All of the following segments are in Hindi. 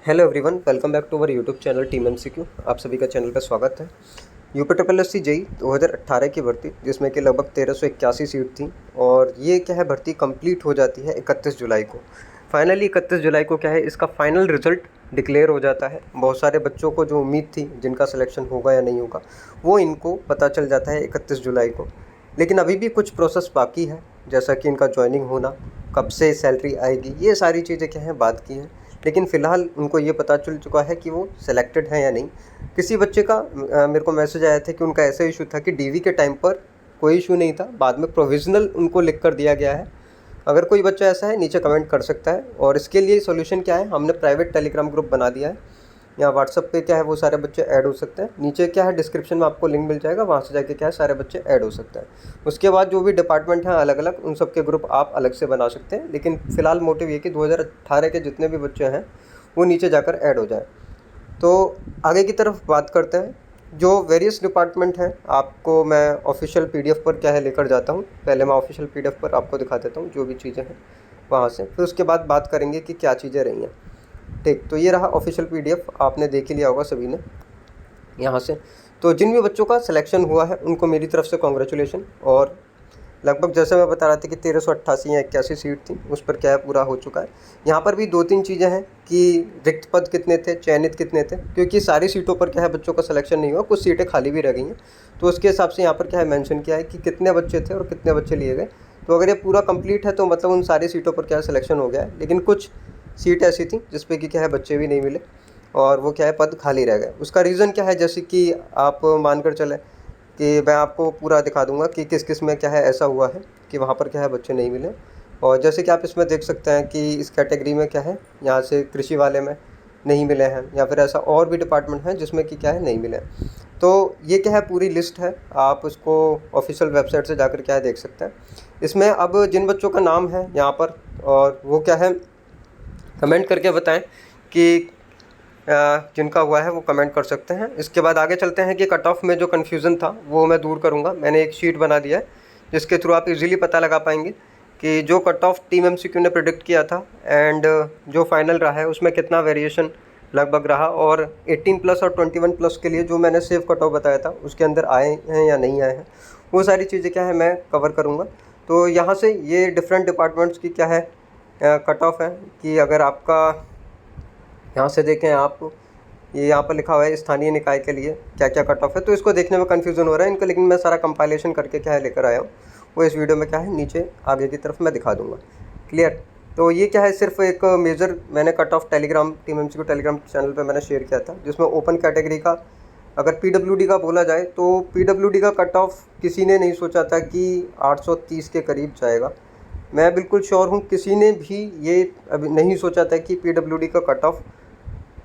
Hello everyone, welcome back to our YouTube channel team MCQ. आप सभी का चैनल पर स्वागत है। UP triple S C JE 2018 की भर्ती, जिसमें कि लगभग 1381 सीट थी और ये क्या है भर्ती कंप्लीट हो जाती है 31 जुलाई को। फाइनली 31 जुलाई को क्या है इसका फाइनल रिजल्ट डिक्लेयर हो जाता है। बहुत सारे बच्चों को जो उम्मीद थी जिनका सिलेक्शन होगा या नहीं होगा वो इनको पता चल जाता है 31 जुलाई को। लेकिन अभी भी कुछ प्रोसेस बाकी है, जैसा कि इनका ज्वाइनिंग होना, कब से सैलरी आएगी, ये सारी चीज़ें क्या हैं बात की हैं। लेकिन फ़िलहाल उनको ये पता चल चुका है कि वो सिलेक्टेड हैं या नहीं। किसी बच्चे का मेरे को मैसेज आया था कि उनका ऐसा इशू था कि डीवी के टाइम पर कोई इशू नहीं था, बाद में प्रोविज़नल उनको लिख कर दिया गया है। अगर कोई बच्चा ऐसा है नीचे कमेंट कर सकता है, और इसके लिए सॉल्यूशन क्या है, हमने प्राइवेट टेलीग्राम ग्रुप बना दिया है। या व्हाट्सअप पे क्या है वो सारे बच्चे ऐड हो सकते हैं। नीचे क्या है डिस्क्रिप्शन में आपको लिंक मिल जाएगा, वहाँ से जाके क्या है सारे बच्चे ऐड हो सकते हैं। उसके बाद जो भी डिपार्टमेंट हैं अलग अलग, उन सब के ग्रुप आप अलग से बना सकते हैं। लेकिन फ़िलहाल मोटिव ये कि 2018 के जितने भी बच्चे हैं वो नीचे जाकर ऐड हो जाए। तो आगे की तरफ बात करते हैं। जो वेरियस डिपार्टमेंट हैं आपको मैं ऑफिशियल पीडीएफ पर क्या है लेकर जाता हूँ। पहले मैं ऑफिशियल पीडीएफ पर आपको दिखा देता हूँ जो भी चीज़ें हैं वहाँ से, फिर उसके बाद बात करेंगे कि क्या चीज़ें रही हैं। ठीक, तो ये रहा ऑफिशियल पीडीएफ, आपने देख ही लिया होगा सभी ने यहाँ से। तो जिन भी बच्चों का सिलेक्शन हुआ है उनको मेरी तरफ से कॉन्ग्रेचुलेशन। और लगभग जैसे मैं बता रहा था कि 1388 या 81 सीट थी, उस पर क्या है पूरा हो चुका है। यहाँ पर भी 2-3 चीज़ें हैं कि रिक्त पद कितने थे, चयनित कितने थे, क्योंकि सारी सीटों पर क्या है बच्चों का सिलेक्शन नहीं हुआ, कुछ सीटें खाली भी रह गई हैं। तो उसके हिसाब से यहाँ पर क्या है मेंशन किया है कि कितने बच्चे थे और कितने बच्चे लिए गए। तो अगर ये पूरा कंप्लीट है तो मतलब उन सारी सीटों पर क्या है सिलेक्शन हो गया है। लेकिन कुछ सीट ऐसी थी जिस पे कि क्या है बच्चे भी नहीं मिले और वो क्या है पद खाली रह गए। उसका रीज़न क्या है, जैसे कि आप मानकर चलें कि मैं आपको पूरा दिखा दूंगा कि किस किस में क्या है ऐसा हुआ है कि वहाँ पर क्या है बच्चे नहीं मिले। और जैसे कि आप इसमें देख सकते हैं कि इस कैटेगरी में क्या है, यहाँ से कृषि वाले में नहीं मिले हैं, या फिर ऐसा और भी डिपार्टमेंट हैं जिसमें कि क्या है नहीं मिले। तो ये क्या है पूरी लिस्ट है, आप उसको ऑफिशियल वेबसाइट से जाकर क्या है देख सकते हैं। इसमें अब जिन बच्चों का नाम है यहाँ पर, और वो क्या है कमेंट करके बताएं कि जिनका हुआ है वो कमेंट कर सकते हैं। इसके बाद आगे चलते हैं कि कट ऑफ में जो कन्फ्यूज़न था वो मैं दूर करूँगा। मैंने एक शीट बना दिया है जिसके थ्रू आप इजीली पता लगा पाएंगे कि जो कट ऑफ टीम एमसीक्यू ने प्रिडिक्ट किया था एंड जो फाइनल रहा है उसमें कितना वेरिएशन लगभग रहा, और 18 प्लस और 21 प्लस के लिए जो मैंने सेफ कट ऑफ बताया था उसके अंदर आए हैं या नहीं आए हैं, वो सारी चीज़ें क्या है मैं कवर करूँगा। तो यहाँ से ये डिफरेंट डिपार्टमेंट्स की क्या है कट ऑफ है कि अगर आपका यहाँ से देखें आप, ये यहाँ पर लिखा हुआ है स्थानीय निकाय के लिए क्या क्या कट ऑफ है, तो इसको देखने में कन्फ्यूज़न हो रहा है इनको, लेकिन मैं सारा कंपाइलेशन करके क्या है लेकर आया हूँ। वो इस वीडियो में क्या है नीचे आगे की तरफ मैं दिखा दूँगा। क्लियर। तो ये क्या है सिर्फ एक मेजर मैंने cut off Telegram team MCQ Telegram channel पर मैंने शेयर किया था, जिसमें ओपन कैटेगरी का अगर पीडब्ल्यूडी का बोला जाए तो पीडब्ल्यूडी का कट ऑफ किसी ने नहीं सोचा था कि 830 के करीब जाएगा। मैं बिल्कुल श्योर हूँ किसी ने भी ये अभी नहीं सोचा था कि पीडब्ल्यूडी का कट ऑफ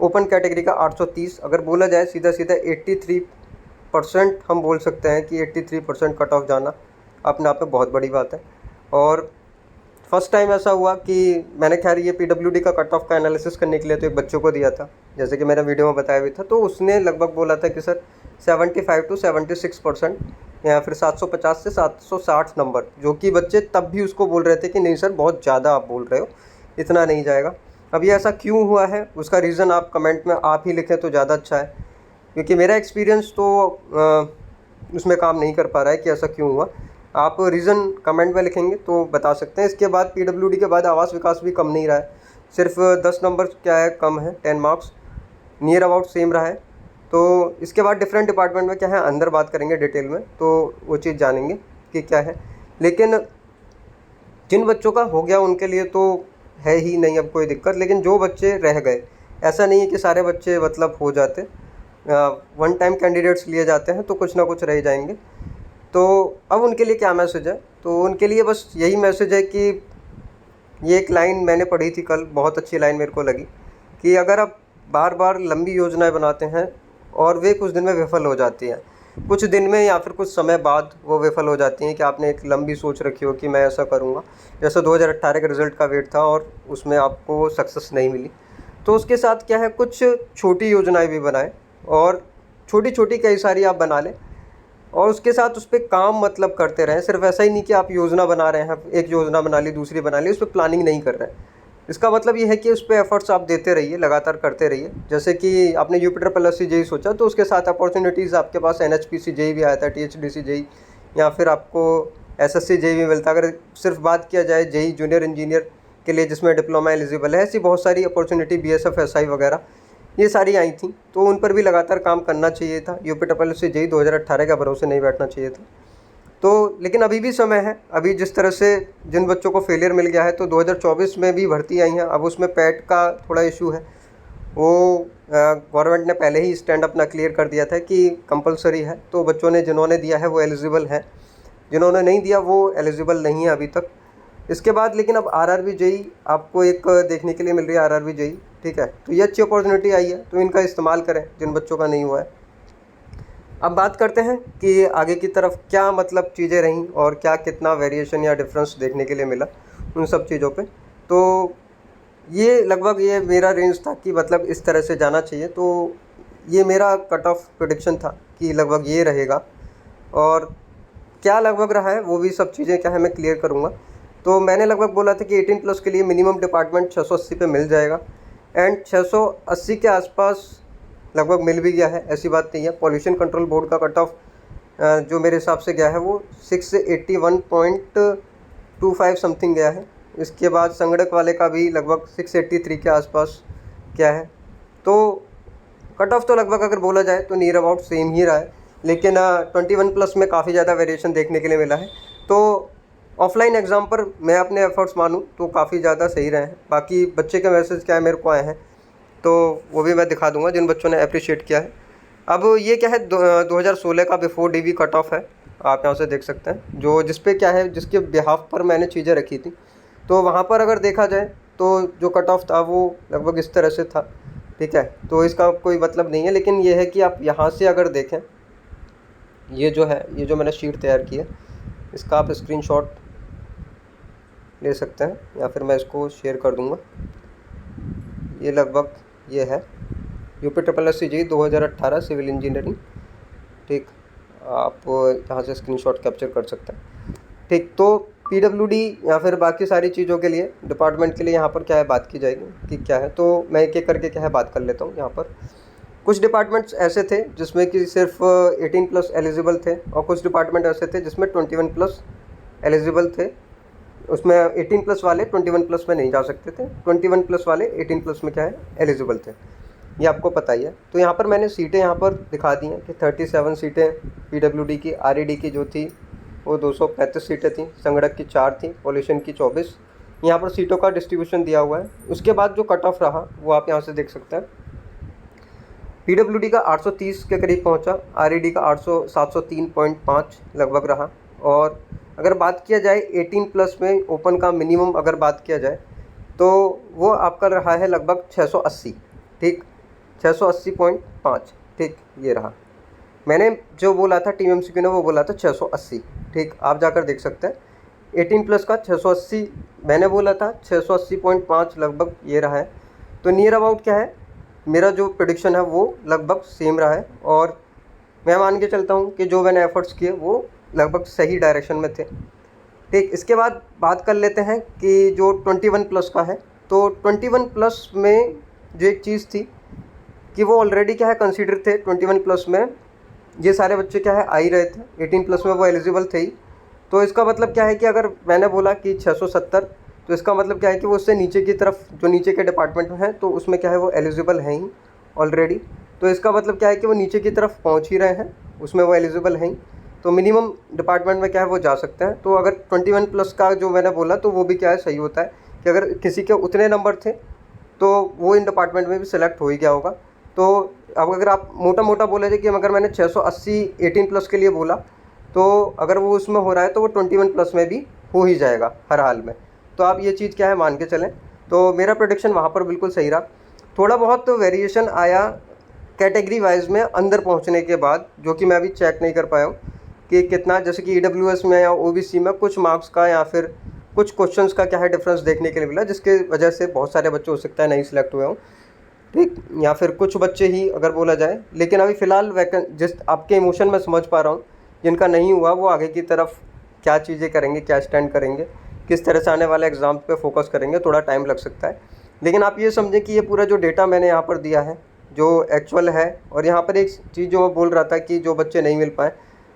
ओपन कैटेगरी का 830, अगर बोला जाए सीधा सीधा 83% हम बोल सकते हैं कि 83% कट ऑफ जाना अपने आप में बहुत बड़ी बात है। और फर्स्ट टाइम ऐसा हुआ कि मैंने खैर ये पीडब्ल्यूडी का कट ऑफ का एनालिसिस करने के लिए तो एक बच्चों को दिया था, जैसे कि मेरा वीडियो में बताया भी था, तो उसने लगभग बोला था कि सर 75 to 76% या फिर 750 से 760 नंबर, जो कि बच्चे तब भी उसको बोल रहे थे कि नहीं सर बहुत ज़्यादा आप बोल रहे हो, इतना नहीं जाएगा। अब ये ऐसा क्यों हुआ है उसका रीज़न आप कमेंट में आप ही लिखें तो ज़्यादा अच्छा है, क्योंकि मेरा एक्सपीरियंस तो उसमें काम नहीं कर पा रहा है कि ऐसा क्यों हुआ। आप रीज़न कमेंट में लिखेंगे तो बता सकते हैं। इसके बाद पीडब्ल्यूडी के बाद आवास विकास भी कम नहीं रहा है, सिर्फ 10 नंबर क्या है कम है, 10 मार्क्स नियर अबाउट सेम रहा है। तो इसके बाद डिफरेंट डिपार्टमेंट में क्या है अंदर बात करेंगे डिटेल में, तो वो चीज़ जानेंगे कि क्या है। लेकिन जिन बच्चों का हो गया उनके लिए तो है ही नहीं अब कोई दिक्कत, लेकिन जो बच्चे रह गए, ऐसा नहीं है कि सारे बच्चे मतलब हो जाते, वन टाइम कैंडिडेट्स लिए जाते हैं तो कुछ ना कुछ रह जाएंगे। तो अब उनके लिए क्या मैसेज है, तो उनके लिए बस यही मैसेज है कि ये एक लाइन मैंने पढ़ी थी कल, बहुत अच्छी लाइन मेरे को लगी कि अगर आप बार बार लंबी योजनाएं बनाते हैं और वे कुछ दिन में विफल हो जाती हैं, कुछ दिन में या फिर कुछ समय बाद वो विफल हो जाती हैं, कि आपने एक लंबी सोच रखी हो कि मैं ऐसा करूँगा, जैसे 2018 के रिज़ल्ट का वेट था और उसमें आपको सक्सेस नहीं मिली, तो उसके साथ क्या है कुछ छोटी योजनाएं भी बनाएं, और छोटी छोटी कई सारी आप बना लें और उसके साथ उस पर काम मतलब करते रहें। सिर्फ ऐसा ही नहीं कि आप योजना बना रहे हैं, एक योजना बना ली दूसरी बना ली, उस पर प्लानिंग नहीं कर रहे हैं। इसका मतलब ये है कि उस पर एफर्ट्स आप देते रहिए, लगातार करते रहिए। जैसे कि आपने UP triple S C JE सोचा, तो उसके साथ अपॉर्चुनिटीज़ आपके पास NHPC जेई भी आया था, THDC जेई, या फिर आपको SSC जेई भी मिलता। अगर सिर्फ बात किया जाए जेई जूनियर इंजीनियर के लिए जिसमें डिप्लोमा एलिजिबल है, ऐसी बहुत सारी अपॉर्चुनिटी BSF SI वगैरह ये सारी आई थी, तो उन पर भी लगातार काम करना चाहिए था। UP triple S C JE 2018 के भरोसे नहीं बैठना चाहिए था। तो लेकिन अभी भी समय है। अभी जिस तरह से जिन बच्चों को फेलियर मिल गया है, तो 2024 में भी भर्ती आई हैं। अब उसमें पैट का थोड़ा इशू है, वो गवर्नमेंट ने पहले ही स्टैंड अपना क्लियर कर दिया था कि कंपलसरी है, तो बच्चों ने जिन्होंने दिया है वो एलिजिबल है, जिन्होंने नहीं दिया वो एलिजिबल नहीं है अभी तक। इसके बाद लेकिन अब RRB जेई आपको एक देखने के लिए मिल रही है, RRB जेई, ठीक है। तो ये अच्छी अपॉर्चुनिटी आई है, तो इनका इस्तेमाल करें जिन बच्चों का नहीं हुआ है। अब बात करते हैं कि आगे की तरफ क्या मतलब चीज़ें रहीं और क्या कितना वेरिएशन या डिफरेंस देखने के लिए मिला उन सब चीज़ों पे। तो ये लगभग ये मेरा रेंज था कि मतलब इस तरह से जाना चाहिए। तो ये मेरा कट ऑफ प्रेडिक्शन था कि लगभग ये रहेगा, और क्या लगभग रहा है वो भी सब चीज़ें क्या है मैं क्लियर करूँगा। तो मैंने लगभग बोला था कि 18+ के लिए मिनिमम डिपार्टमेंट 680 पे मिल जाएगा, एंड 680 के आसपास लगभग मिल भी गया है, ऐसी बात नहीं है। पॉल्यूशन कंट्रोल बोर्ड का कट ऑफ जो मेरे हिसाब से गया है वो 681.25 समथिंग गया है। इसके बाद संगड़क वाले का भी लगभग 683 के आसपास क्या है। तो कट ऑफ तो लगभग अगर बोला जाए तो नियर अबाउट सेम ही रहा है, लेकिन 21+ में काफ़ी ज़्यादा वेरिएशन देखने के लिए मिला है। तो ऑफलाइन एग्ज़ाम पर मैं अपने एफर्ट्स मानूँ तो काफ़ी ज़्यादा सही रहे हैं। बाकी बच्चे के मैसेज क्या है मेरे को आए हैं, तो वो भी मैं दिखा दूंगा जिन बच्चों ने अप्रिशिएट किया है। अब ये क्या है 2016 का बिफोर DV कट ऑफ है, आप यहाँ से देख सकते हैं, जो जिस पे क्या है जिसके बिहाफ पर मैंने चीज़ें रखी थी। तो वहाँ पर अगर देखा जाए तो जो कट ऑफ था वो लगभग इस तरह से था, ठीक है। तो इसका कोई मतलब नहीं है, लेकिन ये है कि आप यहाँ से अगर देखें, ये जो है ये जो मैंने शीट तैयार की है, इसका आप स्क्रीनशॉट ले सकते हैं, या फिर मैं इसको शेयर कर दूँगा। ये लगभग ये है UP triple S C JE 2018 civil engineering, ठीक। आप यहाँ से स्क्रीनशॉट कैप्चर कर सकते हैं, ठीक। तो PWD या फिर बाकी सारी चीज़ों के लिए डिपार्टमेंट के लिए यहाँ पर क्या है बात की जाएगी कि क्या है। तो मैं एक एक करके क्या है बात कर लेता हूँ। यहाँ पर कुछ डिपार्टमेंट्स ऐसे थे जिसमें कि सिर्फ 18+ एलिजिबल थे, और कुछ डिपार्टमेंट ऐसे थे जिसमें 21+ एलिजिबल थे। उसमें 18+ वाले 21+ में नहीं जा सकते थे, 21+ वाले 18+ में क्या है एलिजिबल थे, ये आपको पता ही है। तो यहाँ पर मैंने सीटें यहाँ पर दिखा दी हैं कि 37 सीटें PWD की, RED की जो थी वो 235 सीटें थी, संगड़क की 4 थी, पॉल्यूशन की 24। यहाँ पर सीटों का डिस्ट्रीब्यूशन दिया हुआ है। उसके बाद जो कट ऑफ रहा वो आप यहाँ से देख सकते हैं। PWD का 830 के करीब पहुँचा, RED का 703.5 लगभग रहा। और अगर बात किया जाए 18+ में ओपन का मिनिमम अगर बात किया जाए तो वो आपका रहा है लगभग 680, ठीक, 680.5, ठीक, ये रहा। मैंने जो बोला था TMCQ ने वो बोला था 680, ठीक, आप जाकर देख सकते हैं। 18+ का 680 मैंने बोला था, 680.5 लगभग ये रहा है। तो नियर अबाउट क्या है मेरा जो प्रेडिक्शन है वो लगभग सेम रहा है, और मैं मान के चलता हूँ कि जो मैंने एफर्ट्स किए वो लगभग सही डायरेक्शन में थे, ठीक। इसके बाद बात कर लेते हैं कि जो 21+ का है, तो 21+ में जो एक चीज़ थी कि वो ऑलरेडी क्या है कंसीडर थे। 21+ में ये सारे बच्चे क्या है आ ही रहे थे, 18+ में वो एलिजिबल थे ही। तो इसका मतलब क्या है कि अगर मैंने बोला कि 670, तो इसका मतलब क्या है कि वो उससे नीचे की तरफ जो नीचे के डिपार्टमेंट हैं तो उसमें क्या है वो एलिजिबल हैं ही ऑलरेडी। तो इसका मतलब क्या है कि वो नीचे की तरफ पहुंच ही रहे हैं, उसमें वो एलिजिबल हैं ही। तो मिनिमम डिपार्टमेंट में क्या है वो जा सकते हैं। तो अगर 21+ का जो मैंने बोला तो वो भी क्या है सही होता है कि अगर किसी के उतने नंबर थे तो वो इन डिपार्टमेंट में भी सिलेक्ट हो ही गया होगा। तो अब अगर आप मोटा मोटा बोले थे कि अगर मैंने 680 18+ के लिए बोला, तो अगर वो उसमें हो रहा है तो वो 21+ में भी हो ही जाएगा हर हाल में। तो आप ये चीज़ क्या है मान के चलें। तो मेरा प्रेडिक्शन वहाँ पर बिल्कुल सही रहा। थोड़ा बहुत तो वेरिएशन आया कैटेगरी वाइज में अंदर पहुँचने के बाद, जो कि मैं अभी चेक नहीं कर पाया हूँ कि कितना, जैसे कि EWS में या OBC में कुछ मार्क्स का या फिर कुछ क्वेश्चंस का क्या है डिफरेंस देखने के लिए मिला, जिसके वजह से बहुत सारे बच्चे हो सकता है नहीं सिलेक्ट हुए हों, ठीक, या फिर कुछ बच्चे ही अगर बोला जाए। लेकिन अभी फ़िलहाल जिस आपके इमोशन में समझ पा रहा हूँ, जिनका नहीं हुआ वो आगे की तरफ क्या चीज़ें करेंगे, क्या स्टैंड करेंगे, किस तरह से आने वाले एग्ज़ाम पे फोकस करेंगे, थोड़ा टाइम लग सकता है। लेकिन आप ये समझें कि ये पूरा जो डेटा मैंने यहाँ पर दिया है जो एक्चुअल है, और यहाँ पर एक चीज़ जो बोल रहा था कि जो बच्चे नहीं मिल पाए,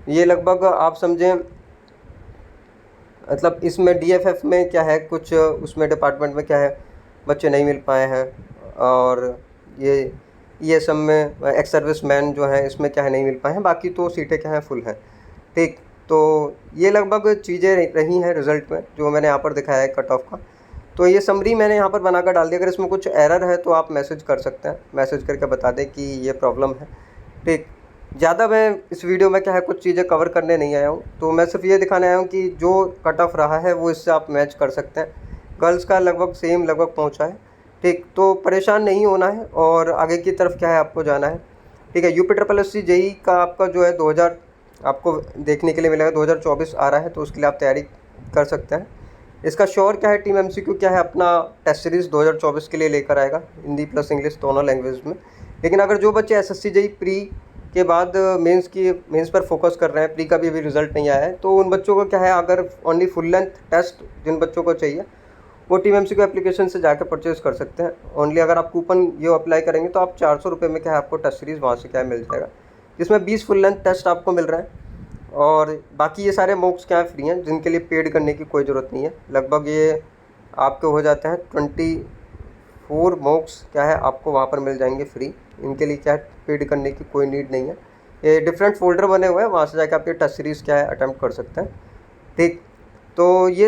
ये लगभग आप समझें मतलब इसमें डीएफएफ में क्या है, कुछ उसमें डिपार्टमेंट में क्या है, बच्चे नहीं मिल पाए हैं, और ये ईएसएम में एक्स सर्विस मैन जो है इसमें क्या है नहीं मिल पाए हैं, बाकी तो सीटें क्या हैं फुल हैं। ठीक, तो ये लगभग चीज़ें रही हैं रिज़ल्ट में जो मैंने यहाँ पर दिखाया है कट ऑफ का। तो ये समरी मैंने यहाँ पर बनाकर डाल दी। अगर इसमें कुछ एरर है तो आप मैसेज कर सकते हैं, मैसेज करके बता दें कि ये प्रॉब्लम है। ठीक, ज़्यादा मैं इस वीडियो में क्या है कुछ चीज़ें कवर करने नहीं आया हूँ, तो मैं सिर्फ ये दिखाने आया हूँ कि जो कट ऑफ रहा है वो इससे आप मैच कर सकते हैं। गर्ल्स का लगभग सेम लगभग पहुँचा है। ठीक, तो परेशान नहीं होना है और आगे की तरफ क्या है आपको जाना है। ठीक है, यूपी जेई का आपका जो है 2000 आपको देखने के लिए मिलेगा, 2024 आ रहा है, तो उसके लिए आप तैयारी कर सकते हैं। इसका श्योर क्या है, टीम एमसीक्यू क्या है अपना टेस्ट सीरीज़ 2024 के लिए लेकर आएगा, हिंदी प्लस इंग्लिश दोनों लैंग्वेज में। लेकिन अगर जो बच्चे एसएससी जेई प्री के बाद मेंस पर फोकस कर रहे हैं, प्री का भी अभी रिजल्ट नहीं आया है, तो उन बच्चों को क्या है, अगर ओनली फुल लेंथ टेस्ट जिन बच्चों को चाहिए वो टीम एमसीक्यू एप्लीकेशन से जाकर परचेज़ कर सकते हैं। ओनली अगर आप कूपन ये अप्लाई करेंगे तो आप 400 रुपये में क्या है आपको टेस्ट सीरीज़ वहाँ से क्या है मिल जाएगा, जिसमें 20 फुल लेंथ टेस्ट आपको मिल रहे हैं, और बाकी ये सारे मॉक्स क्या है फ्री हैं, जिनके लिए पेड करने की कोई ज़रूरत नहीं है। लगभग ये आपके हो जाते हैं 24 मॉक्स क्या है आपको वहाँ पर मिल जाएंगे फ्री। इनके लिए क्या है पेड करने की कोई नीड नहीं है। ये डिफरेंट फोल्डर बने हुए हैं, वहाँ से जाकर आप ये टेस्ट सीरीज़ क्या है अटैम्प्ट कर सकते हैं। ठीक, तो ये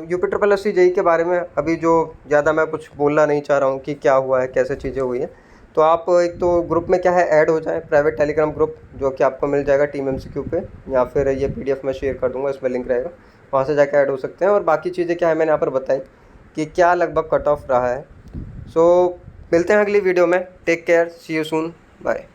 यूपी जेई के बारे में अभी जो ज़्यादा मैं कुछ बोलना नहीं चाह रहा हूँ कि क्या हुआ है कैसे चीज़ें हुई हैं। तो आप एक तो ग्रुप में क्या है ऐड हो जाए, प्राइवेट टेलीग्राम ग्रुप जो कि आपको मिल जाएगा टीम एमसीक्यू पे, या फिर ये पीडीएफ में शेयर कर दूंगा, इसमें लिंक रहेगा, वहाँ से जाकर ऐड हो सकते हैं। और बाकी चीज़ें क्या है मैंने यहाँ पर बताई कि क्या लगभग कट ऑफ रहा है। सो मिलते हैं अगली वीडियो में। Take care, see you soon, bye.